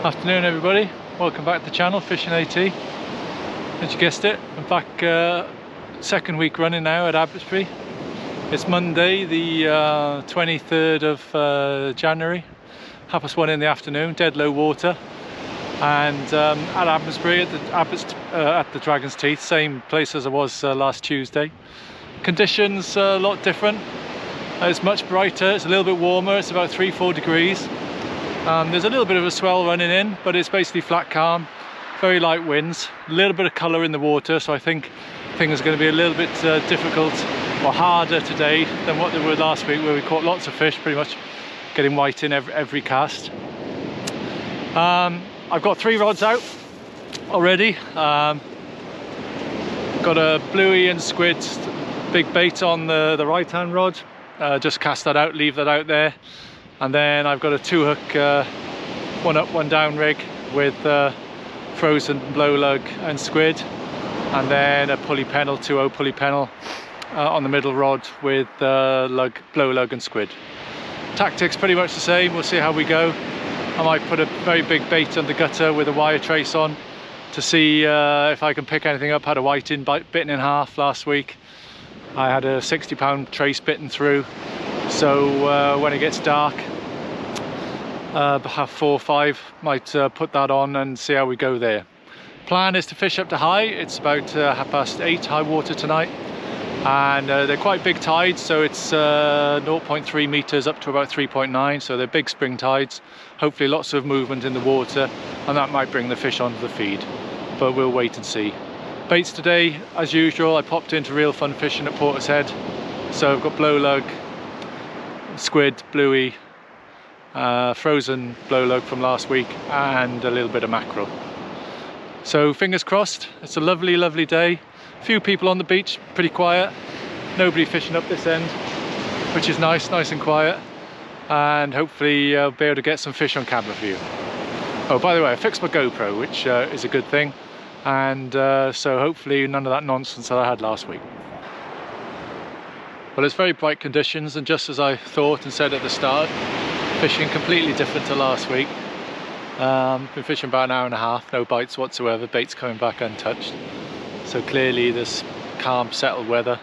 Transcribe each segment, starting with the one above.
Afternoon everybody, welcome back to the channel, Fishing AT. As you guessed it, I'm back second week running now at Abbotsbury. It's Monday the 23rd of January, 1:30 in the afternoon, dead low water, and at Abbotsbury at the Dragon's Teeth, same place as I was last Tuesday. Conditions a lot different. It's much brighter, it's a little bit warmer, it's about 3-4 degrees. There's a little bit of a swell running in, but it's basically flat calm, very light winds, a little bit of colour in the water, so I think things are going to be a little bit difficult or harder today than what they were last week, where we caught lots of fish, pretty much getting white in every cast. I've got 3 rods out already. Got a bluey and squid big bait on the right hand rod, just cast that out, leave that out there. And then I've got a 2-hook, 1 up, 1 down rig with frozen blow lug and squid, and then a pulley pennel, 2-0 pulley pennel on the middle rod with blow lug and squid. Tactics pretty much the same, we'll see how we go. I might put a very big bait on the gutter with a wire trace on to see if I can pick anything up. Had a whiting bitten in half last week. I had a 60-pound trace bitten through. So when it gets dark, half 4 or 5, might put that on and see how we go there. Plan is to fish up to high. It's about 8:30 high water tonight, and they're quite big tides, so it's 0.3 meters up to about 3.9, so they're big spring tides. Hopefully lots of movement in the water, and that might bring the fish onto the feed, but we'll wait and see. Baits today, as usual, I popped into Real Fun Fishing at Portishead, so I've got blow lug, squid, bluey, frozen blow lug from last week, and a little bit of mackerel. So fingers crossed. It's a lovely, lovely day. Few people on the beach, pretty quiet. Nobody fishing up this end, which is nice and quiet. And hopefully I'll be able to get some fish on camera for you. Oh, by the way, I fixed my GoPro, which is a good thing. And so hopefully none of that nonsense that I had last week. Well, it's very bright conditions, and just as I thought and said at the start, fishing completely different to last week. Been fishing about an hour and a half, no bites whatsoever, baits coming back untouched. So clearly there's calm, settled weather,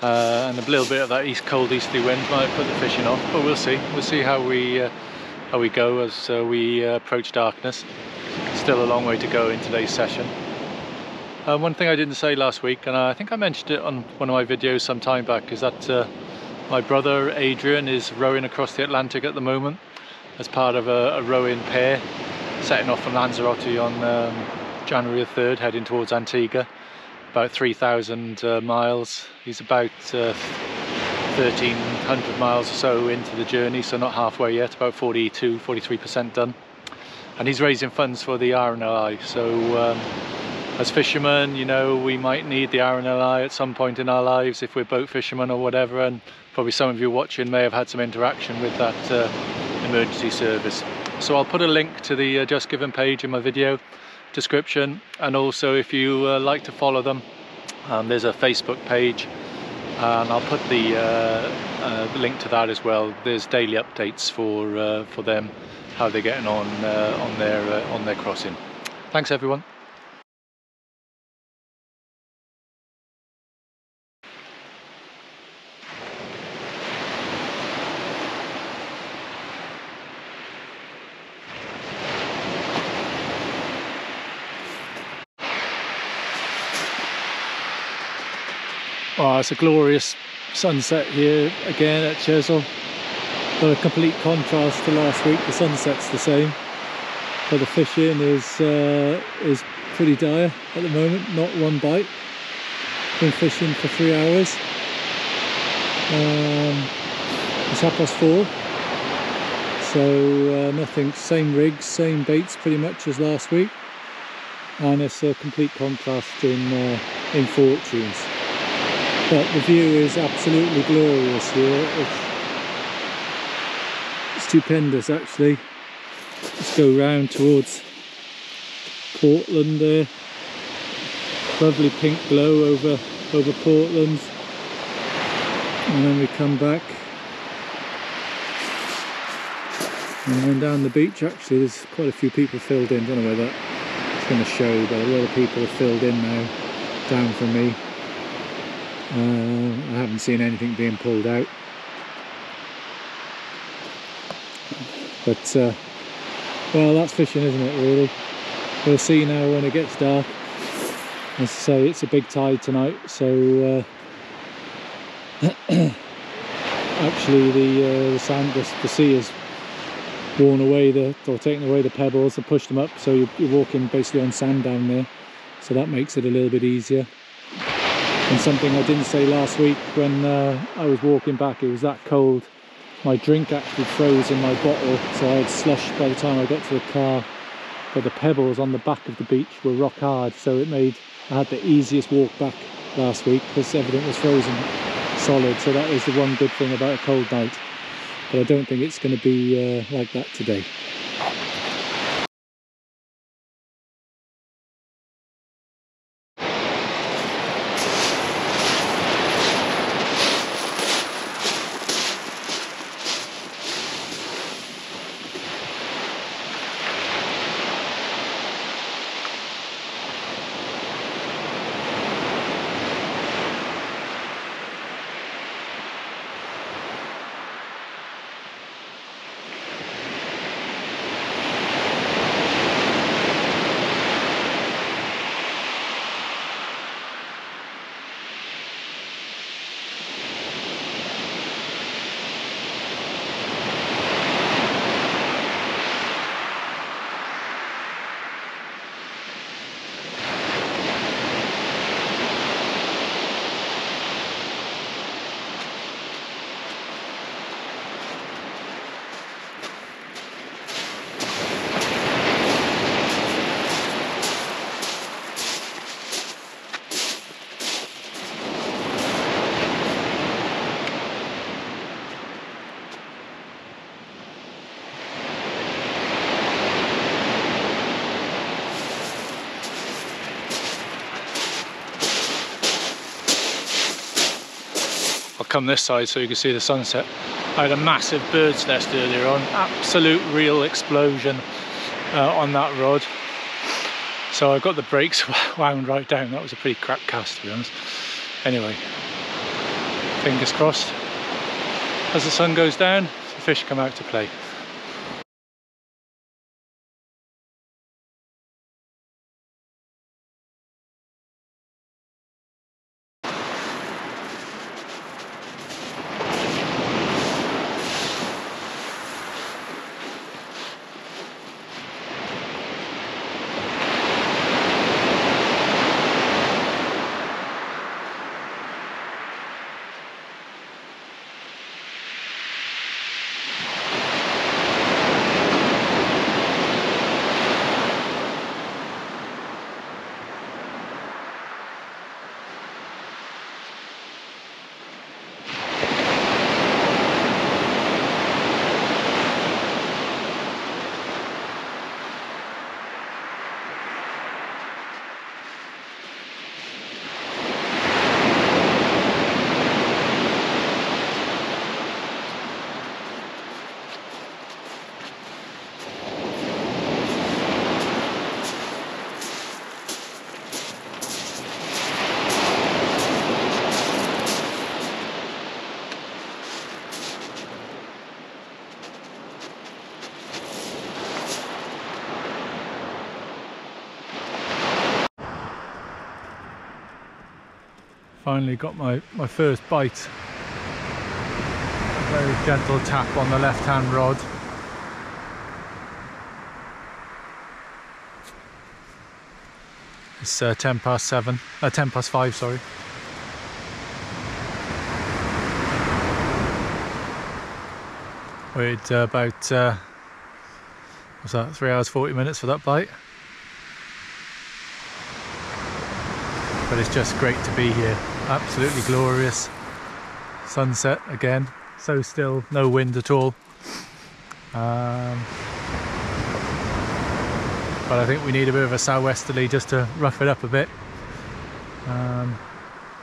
and a little bit of that cold easterly wind might put the fishing off, but we'll see. We'll see how we go as we approach darkness. Still a long way to go in today's session. One thing I didn't say last week, and I think I mentioned it on one of my videos some time back, is that my brother Adrian is rowing across the Atlantic at the moment as part of a rowing pair, setting off from Lanzarote on January the 3rd, heading towards Antigua, about 3,000 miles. He's about 1,300 miles or so into the journey, so not halfway yet, about 43% done. And he's raising funds for the RNLI, so as fishermen, you know, we might need the RNLI at some point in our lives if we're boat fishermen or whatever, and probably some of you watching may have had some interaction with that emergency service. So I'll put a link to the Just Given page in my video description, and also if you like to follow them, there's a Facebook page, and I'll put the link to that as well. There's daily updates for them, how they're getting on their crossing. Thanks everyone. Oh, it's a glorious sunset here again at Chesil. Got a complete contrast to last week. The sunset's the same, but the fishing is pretty dire at the moment. Not one bite. Been fishing for 3 hours. It's 4:30, so nothing. Same rigs, same baits, pretty much as last week, and it's a complete contrast in fortunes. But the view is absolutely glorious here. It's stupendous actually. Let's go round towards Portland there. Lovely pink glow over Portland. And then we come back And then down the beach, actually, there's quite a few people filled in. Don't know whether it's going to show, but a lot of people have filled in now down from me. I haven't seen anything being pulled out. But, well, that's fishing, isn't it, really? We'll see now when it gets dark. As I say, it's a big tide tonight, so actually the sand, the sea has worn away or taken away the pebbles and pushed them up, so you're walking basically on sand down there, so that makes it a little bit easier. And something I didn't say last week when I was walking back, it was that cold. My drink actually froze in my bottle, so I had slush by the time I got to the car, but the pebbles on the back of the beach were rock hard, so it made I had the easiest walk back last week because everything was frozen solid. So that was the one good thing about a cold night, but I don't think it's going to be like that today. I'll come this side so you can see the sunset. I had a massive bird's nest earlier on, absolute real explosion on that rod. So I got the brakes wound right down. That was a pretty crap cast, to be honest. Anyway, fingers crossed. As the sun goes down, the fish come out to play. Finally got my first bite. A very gentle tap on the left hand rod. It's 10 past 5, sorry. Waited about, what's that, 3 hours 40 minutes for that bite. But it's just great to be here. Absolutely glorious. Sunset again, so still, no wind at all. But I think we need a bit of a southwesterly just to rough it up a bit.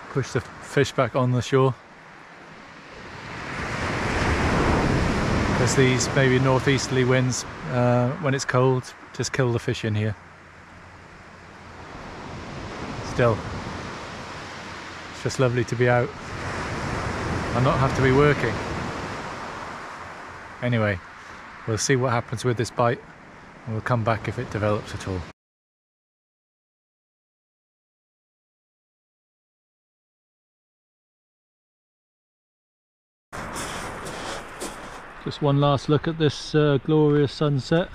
Push the fish back on the shore. Because sometimes these maybe northeasterly winds, when it's cold, just kill the fish in here. Still, it's just lovely to be out and not have to be working. Anyway, we'll see what happens with this bite and we'll come back if it develops at all. Just one last look at this glorious sunset.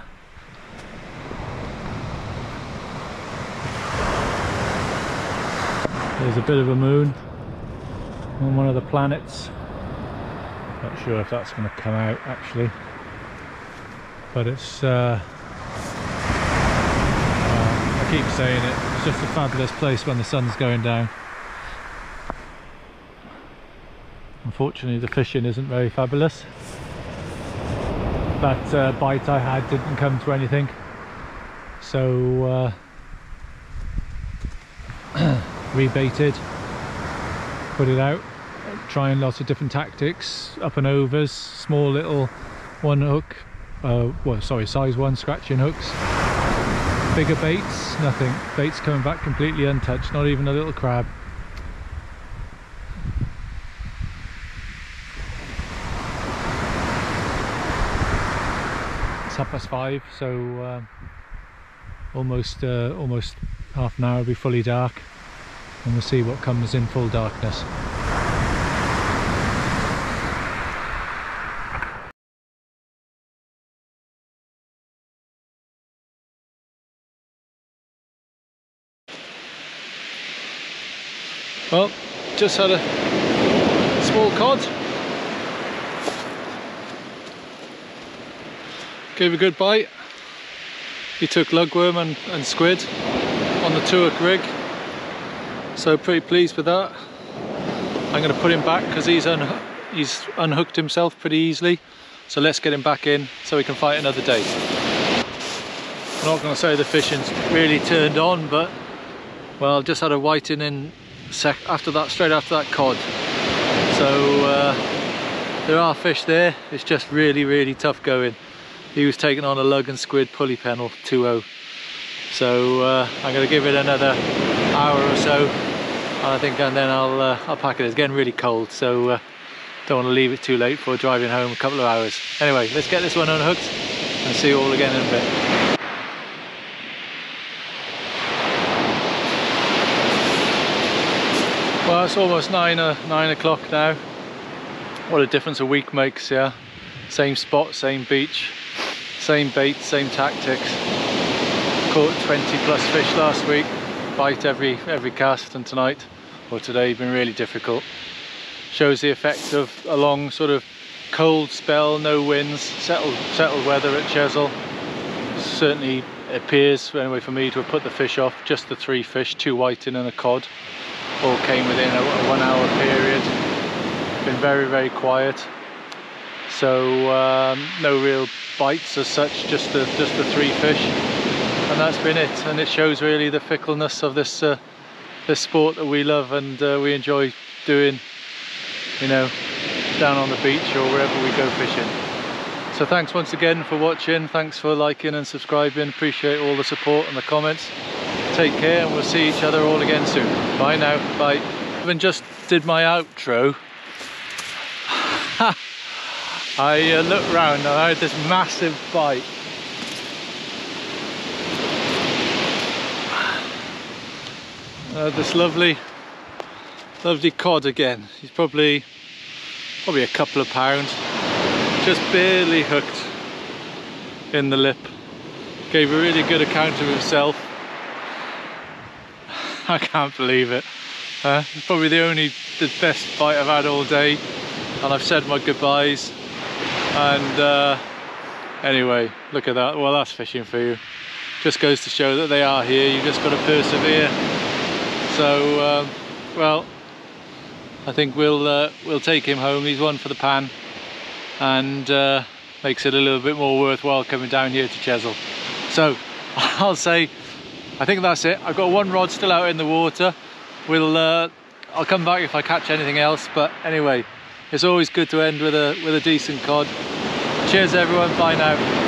There's a bit of a moon on one of the planets. Not sure if that's going to come out actually, but it's I keep saying it, it's just a fabulous place when the sun's going down. Unfortunately the fishing isn't very fabulous. That bite I had didn't come to anything, so rebaited, put it out, trying lots of different tactics, up and overs, small little one hook, size 1 scratching hooks, bigger baits, nothing. Baits coming back completely untouched, not even a little crab. It's 5:30, so almost half an hour will be fully dark, and we'll see what comes in full darkness. Well, just had a small cod. Gave a good bite. He took lugworm and squid on the 2-hook rig, so pretty pleased with that. I'm going to put him back because he's unhooked himself pretty easily, so let's get him back in so we can fight another day. I'm not going to say the fishing's really turned on, but well, just had a whiting in straight after that cod, so there are fish there. It's just really tough going. He was taking on a lug and squid pulley pennel 2-0, so I'm going to give it another hour or so, I think, and then I'll pack it. It's getting really cold, so don't want to leave it too late for driving home a couple of hours. Anyway, let's get this one unhooked and see you all again in a bit. Well, it's almost 9 o'clock now. What a difference a week makes, yeah. Same spot, same beach, same bait, same tactics. Caught 20 plus fish last week. Bite every cast, and tonight or today been really difficult. Shows the effect of a long sort of cold spell, no winds, settled weather at Chesil. Certainly appears, anyway, for me to have put the fish off. Just the 3 fish, 2 whiting and a cod, all came within a 1 hour period. Been very quiet, so no real bites as such, just the 3 fish, and that's been it. And it shows really the fickleness of this this sport that we love and we enjoy doing, you know, down on the beach or wherever we go fishing. So thanks once again for watching, thanks for liking and subscribing, appreciate all the support and the comments. Take care, and we'll see each other all again soon. Bye now, bye. Even just did my outro. I looked round and I had this massive bite. This lovely cod again. He's probably a couple of pounds. Just barely hooked in the lip. Gave a really good account of himself. I can't believe it. It's probably the best bite I've had all day, and I've said my goodbyes. And anyway, look at that. Well, that's fishing for you. Just goes to show that they are here. You just got to persevere. So well, I think we'll take him home. He's one for the pan, and makes it a little bit more worthwhile coming down here to Chesil. So I'll say, I think that's it. I've got 1 rod still out in the water. I'll come back if I catch anything else, but anyway, it's always good to end with a decent cod. Cheers everyone, bye now.